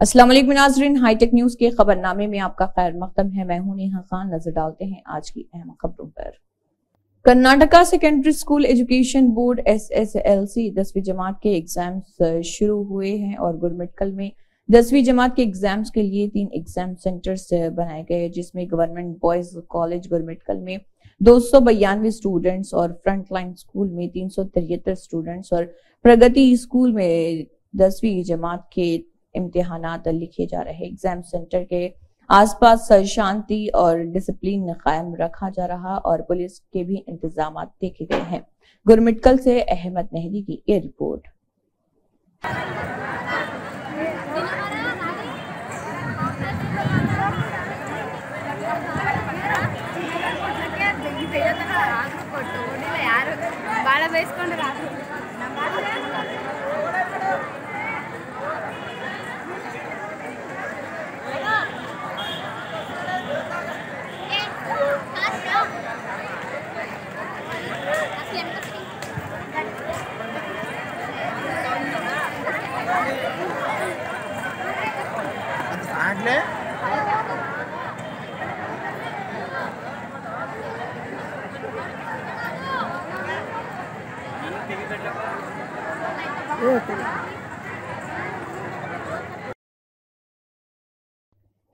अस्सलाम वालेकुम नाज़रीन, हाईटेक न्यूज के खबरनामे में आपका खैर मकदम है। मैं हूं नेहा खान। नजर डालते हैं आज की अहम खबरों पर। Karnataka secondary school education board SSLC 10वीं जमात के एग्जाम्स शुरू हुए हैं और गुरमिटकल में 10वीं जमात के एग्जाम्स के लिए 3 एग्जाम सेंटर्स बनाए गए, जिसमें गवर्नमेंट बॉयज कॉलेज गुरमिटकल में 292 स्टूडेंट्स और फ्रंटलाइन स्कूल में 373 स्टूडेंट्स और प्रगति स्कूल में 10वीं जमात के इम्तिहानात लिखे जा रहे। एग्जाम सेंटर के आसपास शांति और डिसिप्लिन कायम रखा जा रहा और पुलिस के भी इंतजाम देखे गए हैं। गुरमिटकल से अहमद नहदी की ये रिपोर्ट।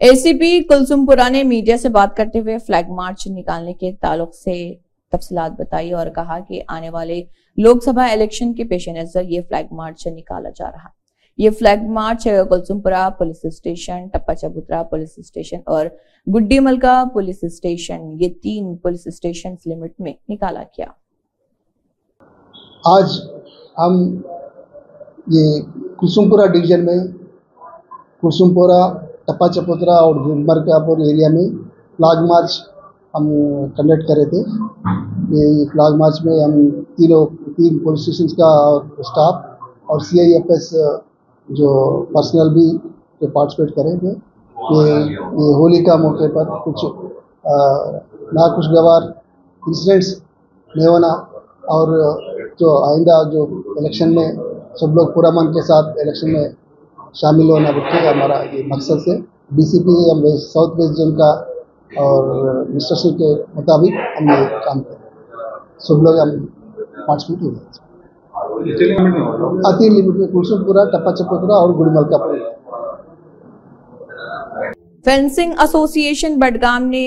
ACP कुलसुमपुरा ने मीडिया से बात करते हुए फ्लैग मार्च निकालने के ताल्लुक से तफसीलात बताई और कहा कि आने वाले लोकसभा इलेक्शन के पेश नजर ये फ्लैग मार्च निकाला जा रहा। ये flag march Kulsumpura police station, Tappa Chabutra police station और गुड्डी मलका पुलिस स्टेशन, ये 3 पुलिस स्टेशन लिमिट में निकाला गया। आज हम ये कुलसुमपुरा डिवीजन में कुलसुमपुरा, टप्पा चबूतरा और गुलमर्कापुर एरिया में फ्लैग मार्च हम कंडक्ट करे थे। ये फ्लैग मार्च में हम 3 पुलिस स्टेशन का स्टाफ और CIFS जो पर्सनल भी पार्टिसिपेट करे थे। ये होली का मौके पर कुछ नाखुशगवार इंसिडेंट्स नहीं होना और जो आइंदा जो इलेक्शन में सब लोग पूरा मन के साथ इलेक्शन में शामिल होना हमारा ये मकसद से DCP हम साउथ वेस्ट जोन का और इंस्ट्रक्शन के मुताबिक हम ये काम करें। सब लोग हम पार्टिसिपेट हो गए। 3 लिमिट में कुलसुमपुरा, टप्पा चबूतरा और गुड्डी मलकापुर। फेंसिंग एसोसिएशन बडगाम ने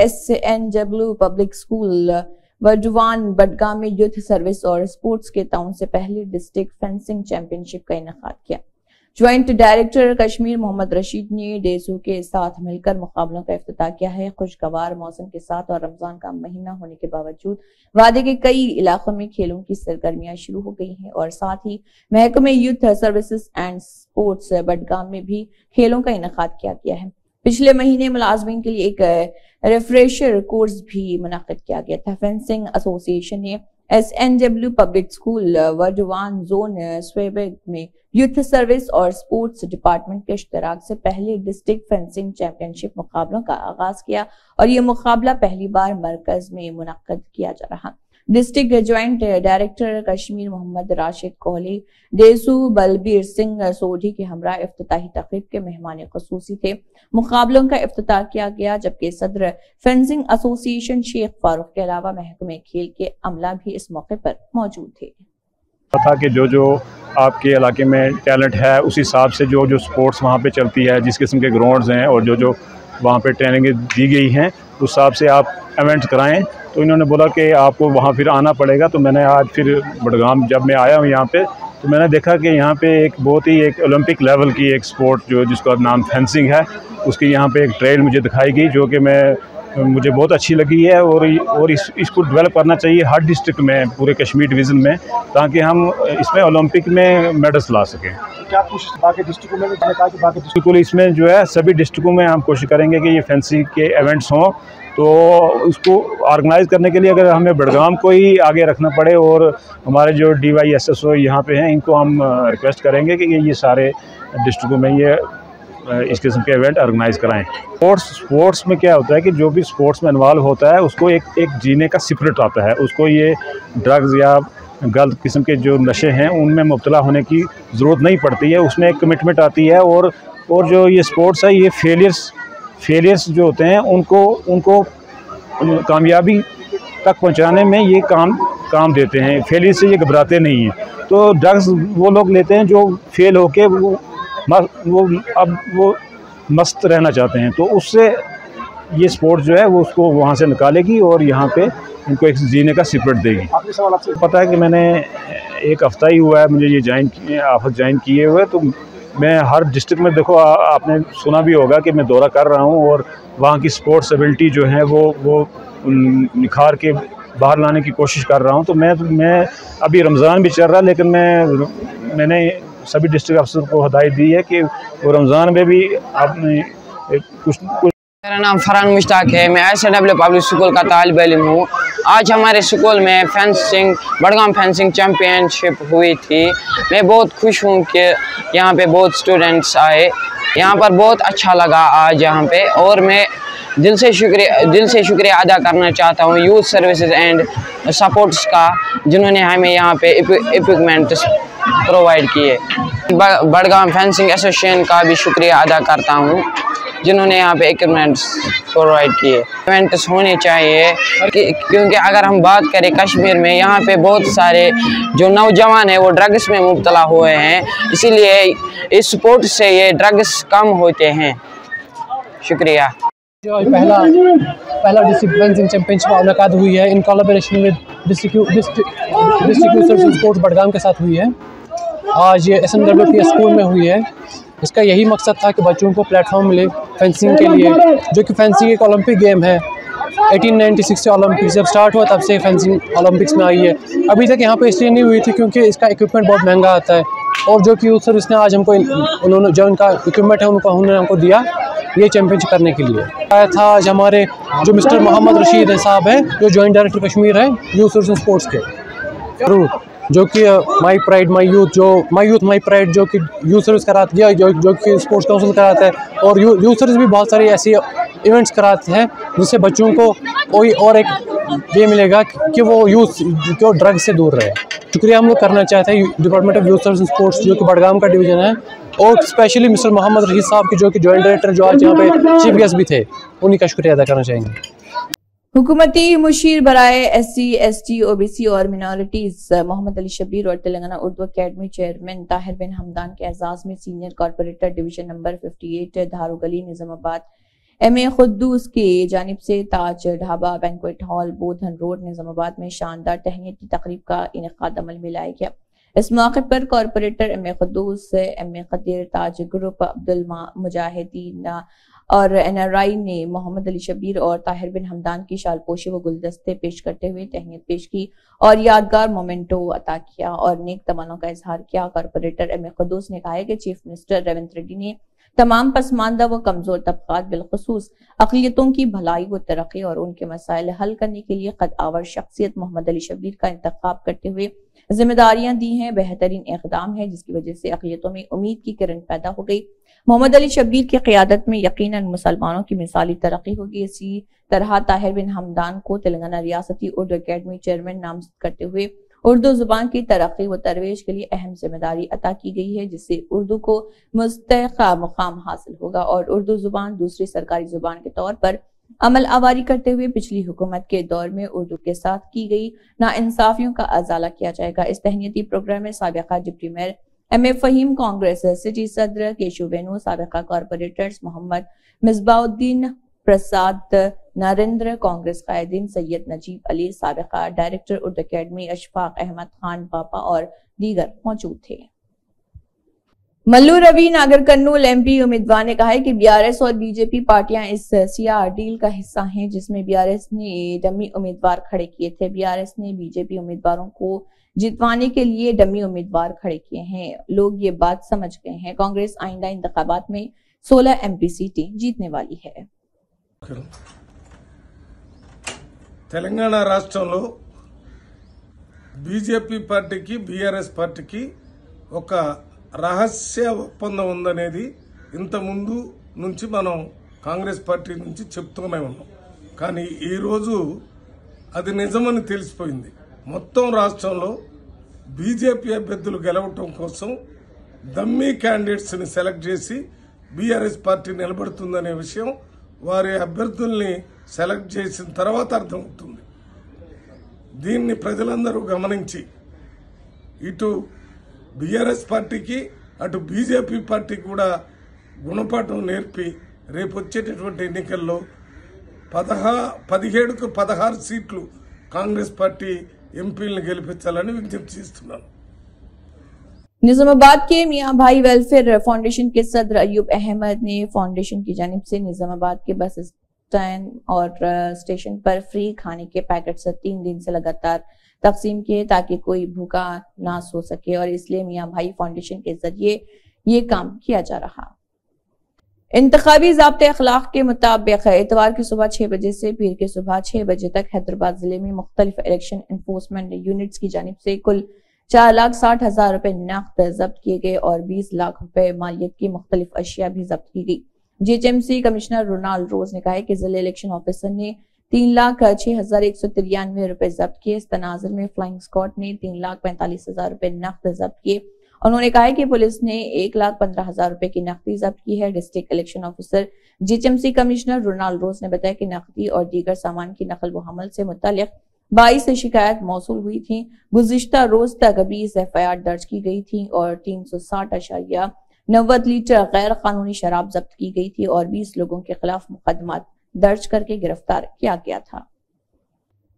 SNW पब्लिक स्कूल वर्जुवान बडगाम में यूथ सर्विस और स्पोर्ट्स के ताउन से पहली डिस्ट्रिक्ट फेंसिंग चैंपियनशिप का इनेकाद किया। ज्वाइंट डायरेक्टर कश्मीर मोहम्मद रशीद ने डेसू के साथ मिलकर मुकाबलों का इफ्तिताह किया है। खुशगवार मौसम के साथ और रमजान का महीना होने के बावजूद वादे के कई इलाकों में खेलों की सरगर्मियां शुरू हो गई हैं और साथ ही महकमे youth services and sports Budgam में भी खेलों का इनेकाद किया गया है। पिछले महीने मुलाजमीन के लिए एक रिफ्रेशर कोर्स भी मुनाकिद किया गया था। फेंसिंग एसोसिएशन ने SNW पब्लिक स्कूल वर्जुवान जोन स्वेबेग में यूथ सर्विस और स्पोर्ट्स डिपार्टमेंट के इश्तराक से पहले डिस्ट्रिक्ट फेंसिंग चैंपियनशिप मुकाबलों का आगाज किया और ये मुकाबला पहली बार मरकज में मुनक्कद किया जा रहा। District joint director Kashmir Mohammad Rashid Kohli, डेसू बलबीर सिंह सोढ़ी के हमरा इफ्तिताही तकरीब के मेहमान खसूसी थे। मुकाबलों का इफ्तिताह किया गया, जबकि सदर फेंसिंग एसोसिएशन शेख फारूक के अलावा महकमे खेल के अमला भी इस मौके पर मौजूद थे। था कि जो आपके इलाके में टैलेंट है उस हिसाब से जो स्पोर्ट्स वहाँ पे चलती है, जिस किस्म के ग्राउंड्स हैं और जो वहाँ पे ट्रेनिंग दी गई हैं उस हिसाब से आप इवेंट्स कराएं। तो इन्होंने बोला कि आपको वहाँ फिर आना पड़ेगा। तो मैंने आज फिर बडगाम जब मैं आया हूँ यहाँ पे तो मैंने देखा कि यहाँ पे एक बहुत ही एक ओलंपिक लेवल की एक स्पोर्ट जिसका नाम फेंसिंग है, उसकी यहाँ पे एक ट्रेल मुझे दिखाई गई जो कि मुझे बहुत अच्छी लगी है और इसको डेवलप करना चाहिए हर डिस्ट्रिक्ट में, पूरे कश्मीर डिवीज़न में, ताकि हम इसमें ओलंपिक में मेडल्स ला सकें। क्या कोशिश बाकी डिस्ट्रिक्टों में भी कहा कि बाकी बिल्कुल इसमें जो है सभी डिस्ट्रिक्टों में हम कोशिश करेंगे कि ये फेंसिंग के इवेंट्स हों। तो उसको ऑर्गेनाइज़ करने के लिए अगर हमें बडगाम को ही आगे रखना पड़े और हमारे जो DYSSO यहाँ पे हैं इनको हम रिक्वेस्ट करेंगे कि ये सारे डिस्ट्रिक्टों में ये इस किस्म के इवेंट ऑर्गेनाइज कराएं। स्पोर्ट्स में क्या होता है कि जो भी स्पोर्ट्स में इन्वॉल्व होता है उसको एक जीने का स्पिरिट आता है, उसको ये ड्रग्स या गलत किस्म के जो नशे हैं उनमें मुब्तला होने की ज़रूरत नहीं पड़ती है। उसमें एक कमिटमेंट आती है और और जो ये स्पोर्ट्स है ये फेलियर्स जो होते हैं उनको कामयाबी तक पहुंचाने में ये काम देते हैं। फेलियर से ये घबराते नहीं हैं। तो ड्रग्स वो लोग लेते हैं जो फेल होके वो मस्त रहना चाहते हैं, तो उससे ये स्पोर्ट्स जो है वो उसको वहाँ से निकालेगी और यहाँ पे इनको एक जीने का सिपट देगी। आखिरी सवाल आपसे, पता है कि मैंने एक हफ़्ता ही हुआ है मुझे ये ऑफिस ज्वाइन किए हुए, तो मैं हर डिस्ट्रिक्ट में देखो आपने सुना भी होगा कि मैं दौरा कर रहा हूँ और वहाँ की स्पोर्ट्स एबिलिटी जो है वो निखार के बाहर लाने की कोशिश कर रहा हूँ। तो मैं अभी रमज़ान भी चल रहा है, लेकिन मैंने सभी डिस्ट्रिक्ट अफसर को हदायत दी है कि वो रमज़ान में भी आपने कुछ मेरा नाम फरहान मुश्ताक है। मैं SNW पब्लिक स्कूल का तालिब इल्म हूँ। आज हमारे स्कूल में बडगाम फेंसिंग चैम्पियनशिप हुई थी। मैं बहुत खुश हूँ कि यहाँ पे बहुत स्टूडेंट्स आए। यहाँ पर बहुत अच्छा लगा आज यहाँ पे, और मैं दिल से शुक्रिया अदा करना चाहता हूँ यूथ सर्विसेज एंड सपोर्ट्स का, जिन्होंने हमें यहाँ पे इक्विपमेंट प्रोवाइड किए। बडगाम फेंसिंग एसोसिएशन का भी शुक्रिया अदा करता हूँ, जिन्होंने यहाँ पे इक्विपमेंट्स प्रोवाइड किए। इक्विपमेंट्स होने चाहिए क्योंकि अगर हम बात करें कश्मीर में, यहाँ पे बहुत सारे जो नौजवान हैं वो ड्रग्स में मुब्तला हुए हैं, इसीलिए इस स्पोर्ट से ये ड्रग्स कम होते हैं। शुक्रिया। जो आज पहला डिस्ट्रिक्ट फेंसिंग चैंपियनशिप मुनाकाद हुई है in collaboration with district sports Budgam के साथ हुई है। आज ये SNW के स्कूल में हुई है। इसका यही मकसद था कि बच्चों को प्लेटफॉर्म मिले फेंसिंग के लिए, जो कि फेंसिंग एक ओलंपिक गेम है। 1896 से ओलंपिक जब स्टार्ट हुआ तब से फेंसिंग ओलंपिक्स में आई है। अभी तक यहाँ पे इसलिए नहीं हुई थी क्योंकि इसका इक्विपमेंट बहुत महंगा आता है, और जो कि यूथ सर्विस ने आज हमको उन्होंने जो उनका इक्विपमेंट है उन्होंने हमको दिया ये चैम्पियनशिप करने के लिए। आया था आज हमारे जो मिस्टर मोहम्मद रशीद साहब है, जो जॉइंट डायरेक्टर कश्मीर है यूथ सर्विस स्पोर्ट्स के, जो कि माई यूथ माई प्राइड जो कि यूथ सर्विस कराती है, जो कि स्पोर्ट्स काउंसिल कराता है, और यूथ सर्विस भी बहुत सारी ऐसी इवेंट्स कराते हैं जिससे बच्चों को कोई और एक ये मिलेगा कि वो यूथ जो ड्रग से दूर रहे। शुक्रिया हम लोग करना चाहते हैं department of youth service sports, जो कि बडगाम का डिवीज़न है, और स्पेशली मिस्टर मोहम्मद रशीद साहब की, जो कि जॉइंट डायरेक्टर जो आज यहाँ पे चीफ गेस्ट भी थे, उन्हीं का शुक्रिया अदा करना चाहेंगे। हुकूमती मुशीर बराए SC ST OBC और मिनॉरिटीज मोहम्मद अली शब्बीर और तेलंगाना उर्दू अकेडमी चेयरमैन ताहिर बिन हमदान के एजाज में senior corporator division number 58 Dharugalli Nizamabad MA Khuddus की जानिब से Taj Dhaba banquet hall Bodhan road Nizamabad में शानदार तहनीती तकरीब का इनेकाद अमल में लाया गया। इस मौके पर कॉर्पोरेटर MA खुद्दूस, MA खदीर, ताज ग्रुप, अब्दुल मुजाहिदीन और NRI ने मोहम्मद अली शब्बीर और ताहिर बिन हमदान की शालपोशी व गुलदस्ते पेश करते हुए तहनीत पेश की और यादगार मोमेंटो अता किया और नेक तमन्नों का इजहार किया। कॉर्पोरेटर MA खुद्दूस ने कहा कि चीफ मिनिस्टर रेवंत रेड्डी ने तमाम पसमानदा व कमजोर तबकात बिलखुसूस अक़लियतों की भलाई व तरक्की और उनके मसाइल हल करने के लिए कद आवर शख्सियत मोहम्मद अली शब्बीर का इंतखाब करते हुए जिम्मेदारियां दी हैं। बेहतरीन इक़दाम है जिसकी वजह से अक़लियतों में उम्मीद की किरण पैदा हो गई। मोहम्मद अली शब्बीर की क़यादत में यकीनन मुसलमानों की मिसाली तरक्की होगी। इसी तरह ताहिर बिन हमदान को तेलंगाना रियासती उर्दू अकेडमी चेयरमैन नामजद करते हुए उर्दू जुबान की तरक्की व तरवेज के लिए अहम जिम्मेदारी अता की गई है, जिससे उर्दू को मुस्तहक़ मुकाम हासिल होगा और उर्दू जुबान दूसरी सरकारी जुबान के तौर पर अमल आवारी करते हुए पिछली हुकूमत के दौर में उर्दू के साथ की गई नाइंसाफियों का अजाला किया जाएगा। इस तहनीती प्रोग्राम में साबिका deputy mayor MA Fahim, Congress city सदर केशव वेणु, साबिका कॉर्पोरेटर्स मोहम्मद मिसबाउद्दीन प्रसाद नरेंद्र, कांग्रेस कायदीन सैयद नजीब अली, साबिका डायरेक्टर उर्दू अकेडमी अशफाक अहमद खान पापा और दीगर मौजूद थे। मल्लू रवि नागर कर्नूल MP उम्मीदवार ने कहा है कि BRS और BJP पार्टियां इस सियाह डील का हिस्सा हैं जिसमें BRS ने डमी उम्मीदवार खड़े किए थे। BRS ने BJP उम्मीदवारों को जितवाने के लिए डमी उम्मीदवार खड़े किए हैं। लोग ये बात समझ गए हैं। कांग्रेस आइंदा इंतखाबात में 16 MP सीटें जीतने वाली है। తెలంగాణ రాష్ట్రంలో బీజేపీ పార్టీకి బీఆర్ఎస్ పార్టీకి ఒక రహస్య ఒప్పందం ఉందనేది ఇంత ముందు నుంచి మనం కాంగ్రెస్ పార్టీ నుంచి చెప్తూనే ఉన్నాం. కానీ ఈ రోజు అది నిజమని తెలిసిపోయింది. మొత్తం రాష్ట్రంలో బీజేపీ అభ్యర్థులు గెలవటం కోసం డమ్మీ క్యాండిడేట్స్ ని సెలెక్ట్ చేసి బీఆర్ఎస్ పార్టీ నిలబడుతుందనే విషయం వారి అభ్యర్థుల్ని సెలెక్ట్ చేసిన తర్వాత అర్థమవుతుంది. దీన్ని ప్రజలందరూ గమనించి ఇటు బీఆర్ఎస్ పార్టీకి అటు బీజేపీ పార్టీ కూడా గుణపాఠం నేర్పి రేపు వచ్చేటటువంటి ఎన్నికల్లో 17కు 16 सीట్లు కాంగ్రెస్ పార్టీ ఎంపీలను గెలిపించాలని విజ్ఞప్తి చేస్తున్నాను. निजामाबाद के मियां भाई वेलफेयर फाउंडेशन के सदर अयूब अहमद ने फाउंडेशन की जानिब से निजामाबाद के बस स्टैंड और स्टेशन पर फ्री खाने के पैकेट 3 दिन से लगातार तकसीम किए ताकि कोई भूखा ना सो सके और इसलिए मियां भाई फाउंडेशन के जरिए ये काम किया जा रहा। इंतखाबी ज़ाब्ते अखलाक के मुताबिक इतवार की सुबह 6 बजे से पीर के सुबह 6 बजे तक हैदराबाद जिले में मुख्तलिफ इलेक्शन एनफोर्समेंट यूनिट्स की जानिब से कुल 4,60,000 रुपए नकद जब्त किए गए और 20 लाख रुपए मालियत की मुख्तलिफ अशिया भी जब्त की गई। जीएचएमसी कमिश्नर रोनाल्ड रोज ने कहा कि जिला इलेक्शन ऑफिसर ने 3,06,193 रुपए जब्त किए। इस तनाजुर में फ्लाइंग स्क्वाड ने 3,45,000 रुपए नकद जब्त किए। उन्होंने कहा कि पुलिस ने 1,15,000 रुपए की नकदी जब्त की है। District election officer GHMC commissioner Ronald Rose ने बताया कि नकदी और दीगर सामान की नकल व हमल से मुतालिक 22 शिकायत मौसूल हुई थी। गुज़िश्ता रोज तक 20 FIR दर्ज की गई थी और 360.90 लीटर गैर कानूनी शराब जब्त की गई थी और 20 लोगों के खिलाफ मुकदमा दर्ज करके गिरफ्तार किया गया था।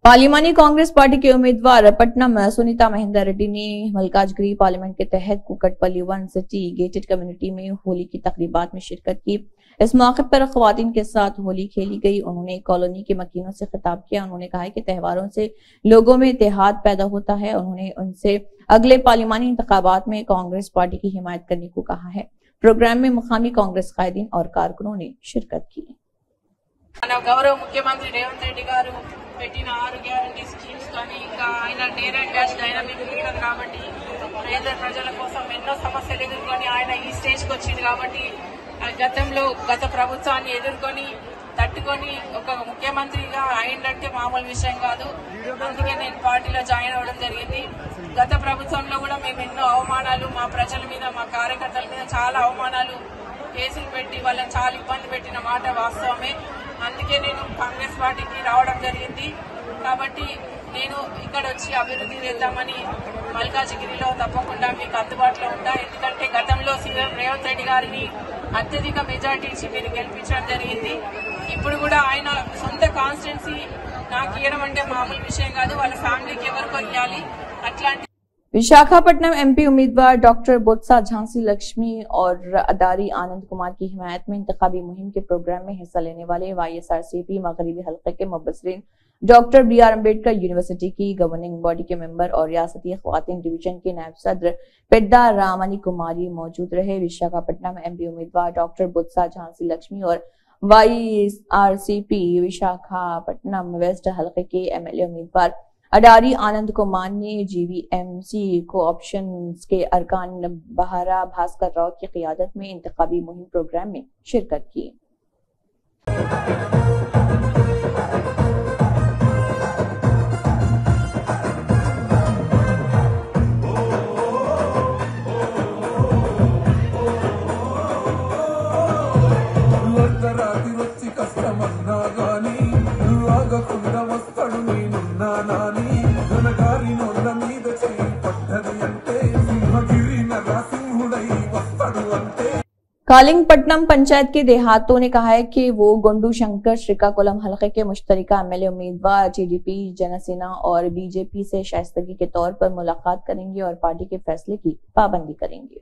पार्लिमानी कांग्रेस पार्टी के उम्मीदवार पटनम सुनीता महेंद्र रेड्डी ने मलकाजगिरी पार्लियामेंट के तहत कुकटपल्ली 1 सिटी गेटेड कम्युनिटी में होली की तकरीबात में शिरकत की। इस मौके पर खवातीन के साथ होली खेली गई। उन्होंने कॉलोनी के मकीनों से खिताब किया। उन्होंने कहा कि त्योहारों से लोगों में इत्तेहाद पैदा होता है। उन्होंने उनसे अगले पार्लिमानी इंतखाबात में कांग्रेस पार्टी की हिमायत करने को कहा है। प्रोग्राम में मुकामी कांग्रेस कायदीन और कारकुनों ने शिरकत की। गौरव मुख्यमंत्री रेवंत रेड्डी गारू పెట్టిన 6 గ్యారంటీ స్కీమ్స్ కానీ ఇంకా ఆయన డైరెక్ట్ క్యాష్ డైనమిక్ లీడర్ కాబట్టి పేద ప్రజల కోసం ఎన్నో సమస్యలు ఎదుర్కొని ఆయన ఈ స్టేజ్కి వచ్చింది కాబట్టి గతంలో గత ప్రభుత్వాన్ని ఎదుర్కొని తట్టుకొని ఒక ముఖ్యమంత్రిగా అయిందంటే మామూలు విషయం కాదు. అందుకే నేను పార్టీలో జాయిన్ అవ్వడం జరిగింది. గత ప్రభుత్వంలో కూడా మేము ఎన్నో అవమానాలు మా ప్రజల మీద మా కార్యకర్తల మీద చాలా అవమానాలు కేసులు పెట్టి వాళ్ళని చాలా ఇబ్బంది పెట్టిన మాట వాస్తవమే. అందుకే నేను కాంగ్రెస్ పార్టీకి రావడం జరిగింది. కాబట్టి నేను ఇక్కడ వచ్చి అభివృద్ధి చేద్దామని మల్కాజిగిరిలో తప్పకుండా మీకు అందుబాటులో ఉంటా. ఎందుకంటే గతంలో సీఎం రేవంత్ రెడ్డి గారిని అత్యధిక మెజార్టీ ఇచ్చి మీరు గెలిపించడం జరిగింది. ఇప్పుడు కూడా ఆయన సొంత కాన్స్టిట్యున్సీ నాకు ఇవ్వడం అంటే మామూలు విషయం కాదు. వాళ్ళ ఫ్యామిలీకి ఎవరికో ఇవ్వాలి. అట్లాంటి विशाखापट्टनम एमपी उम्मीदवार डॉक्टर बोत्सा झांसी लक्ष्मी और अदारी आनंद कुमार की हिमायत में इंतखाबी मुहिम के प्रोग्राम में हिस्सा लेने वाले YSRCP मगरबी हल्के के मुबस्सिरीन डॉक्टर BR अम्बेडकर यूनिवर्सिटी की गवर्निंग बॉडी के मेंबर और रियासती ख्वातीन डिवीजन के नायब सदर पेड्डा रामनी कुमारी मौजूद रहे। विशाखापट्टनम एमपी उम्मीदवार डॉक्टर बोत्सा झांसी लक्ष्मी और YSRCP विशाखापट्टनम वेस्ट हल्के के MLA उम्मीदवार अडारी आनंद कुमार ने GVMC को ऑप्शन के अरकान बहारा भास्कर राव की क़ियादत में इंतखाबी मुहिम प्रोग्राम में शिरकत की। कालिंगपट्टनम पंचायत के देहातों ने कहा है कि वो गोंडू शंकर श्रीकाकुलम हलके के मुश्तरिका MLA उम्मीदवार TDP जनसेना और BJP से शाइस्तगी के तौर पर मुलाकात करेंगे और पार्टी के फैसले की पाबंदी करेंगे।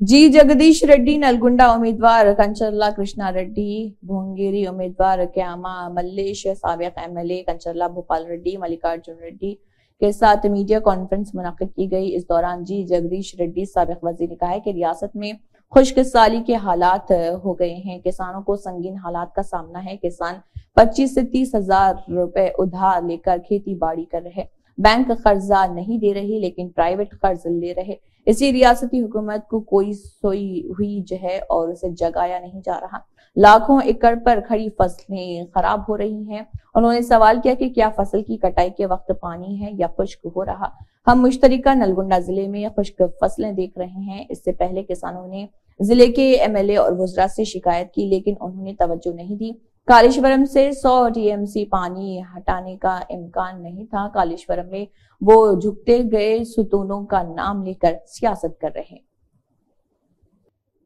जी जगदीश रेड्डी नलगुंडा उम्मीदवार कंचरला कृष्णा रेड्डी भोंगेरी उम्मीदवार क्यामा मल्लेश साबिक MLA कंचरला भोपाल रेड्डी मल्लिकार्जुन रेड्डी के साथ मीडिया कॉन्फ्रेंस मुनक्किद की गई। इस दौरान जी जगदीश रेड्डी साबिक वजीर ने कहा है कि रियासत में खुश्क साली के हालात हो गए हैं। किसानों को संगीन हालात का सामना है। किसान 25 से 30 हजार रुपए उधार लेकर खेती बाड़ी कर रहे। बैंक कर्जा नहीं दे रही लेकिन प्राइवेट कर्ज ले रहे। इसी रियासती हुकूमत को कोई सोई हुई है और उसे जगाया नहीं जा रहा। लाखों एकड़ पर खड़ी फसलें खराब हो रही हैं। उन्होंने सवाल किया कि क्या फसल की कटाई के वक्त पानी है या खुश्क हो रहा। हम मुश्तरिका नलगुंडा जिले में खुश्क फसलें देख रहे हैं। इससे पहले किसानों ने जिले के एमएलए और वुज़रा से शिकायत की, लेकिन उन्होंने तवज्जो नहीं दी। कालेश्वरम से 100 टीएमसी पानी हटाने का इम्कान नहीं था। कालेश्वरम में वो झुकते गए सुतूनों का नाम लेकर सियासत कर रहे हैं।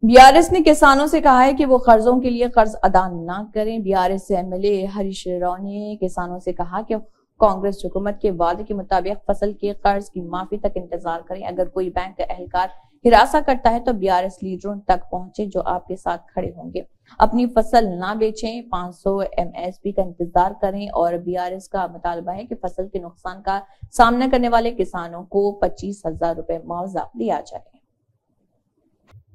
बीआरएस ने किसानों से कहा है कि वो कर्जों के लिए कर्ज अदा न करें। बीआरएस एमएलए हरीश राव ने किसानों से कहा कि कांग्रेस हुकूमत के वादे के मुताबिक फसल के कर्ज की माफी तक इंतजार करें। अगर कोई बैंक एहलकार हिरासा करता है तो बीआरएस लीडरों तक पहुंचे जो आपके साथ खड़े होंगे। अपनी फसल ना बेचें, 500 एमएसपी का इंतजार करें। और बीआरएस का मुतालबा है कि फसल के नुकसान का सामना करने वाले किसानों को 25,000 रुपए मुआवजा दिया जाए।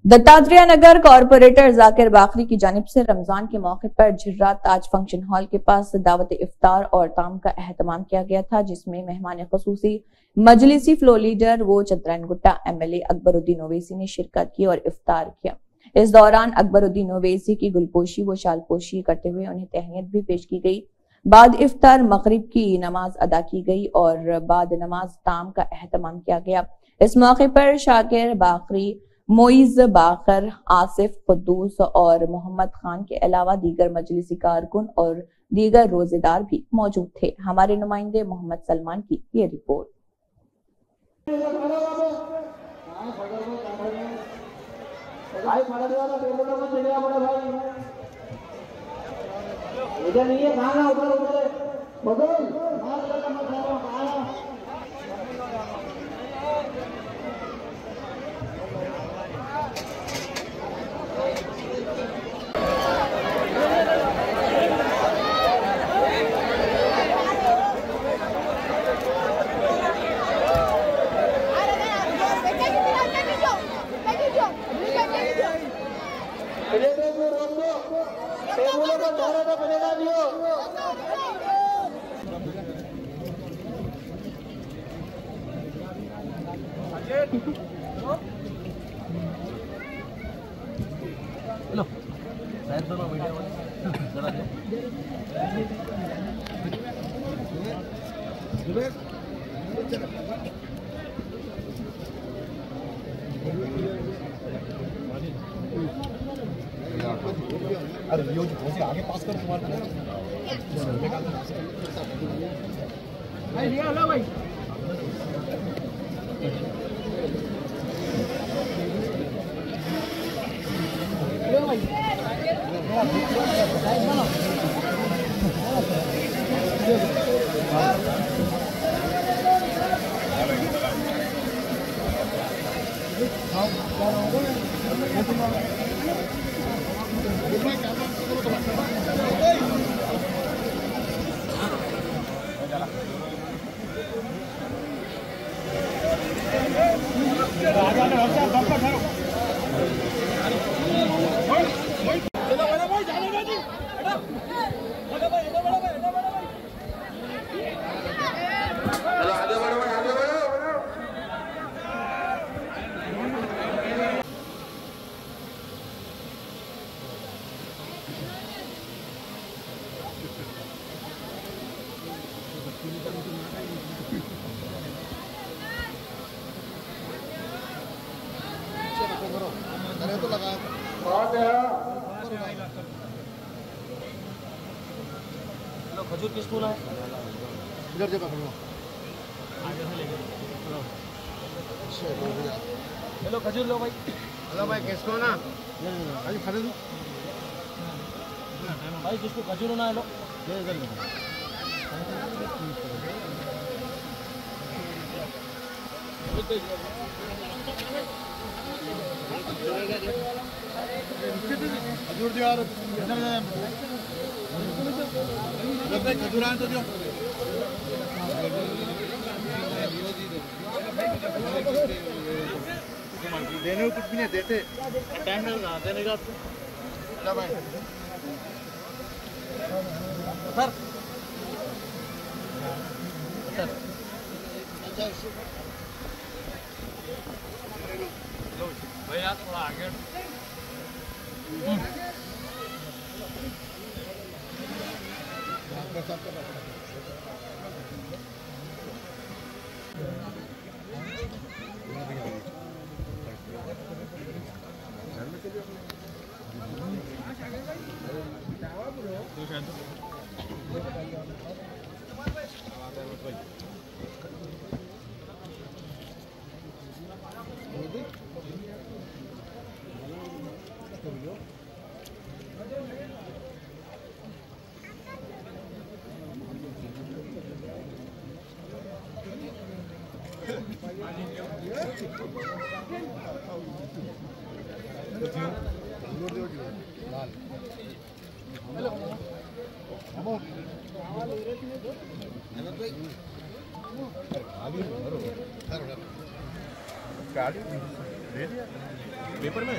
दत्तात्रेय नगर कॉर्पोरेटर जाकिर बाकरी की जानिब से रमजान के मौके पर झिर्रा ताज फंक्शन हॉल के पास दावत इफ्तार और ताम का एहतमाम किया गया था, जिसमें मेहमान खुसूसी मजलिसी फ्लो लीडर वो चंद्रायन गुट्टा एमएलए अकबरुद्दीन ओवैसी ने शिरकत की और इफ्तार किया। इस दौरान अकबरुद्दीन ओवैसी की गुलपोशी व शालपोशी करते हुए उन्हें तहनीत भी पेश की गई। बाद इफ्तार मगरिब की नमाज अदा की गई और बाद नमाज ताम का एहतमाम किया गया। इस मौके पर शाकिर बाकरी, मोइज बाकर, आसिफ कुद्दूस और मोहम्मद खान के अलावा दीगर मजलिसी कारकुन और दीगर रोजेदार भी मौजूद थे। हमारे नुमाइंदे मोहम्मद सलमान की ये रिपोर्ट। अरे यो जो आगे पास कर तुम्हारा भाई लिया लो भाई लो भाई खजूर किस फूल है इधर जगह पकड़ो हेलो खजूर लो भाई हेलो भाई किसको ना भाई खजूर भाई जिसको खजूर ना लो ये इधर लो खजूर दिया और खजूर आए तो जो देने को कुछ भी नहीं देते टाइम नहीं लगा देने का क्या भाई सर भैया थोड़ा आगे घर में पेपर में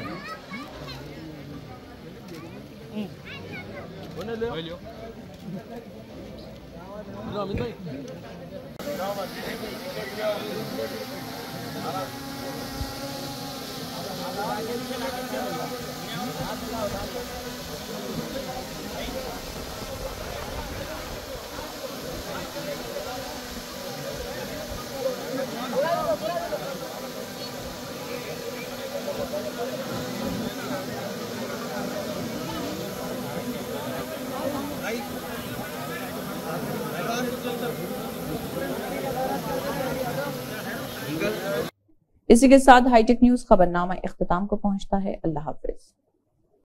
अमित भाई इसी के साथ हाईटेक न्यूज खबरनामा इख्तिताम को पहुंचता है। अल्लाह हाफिज।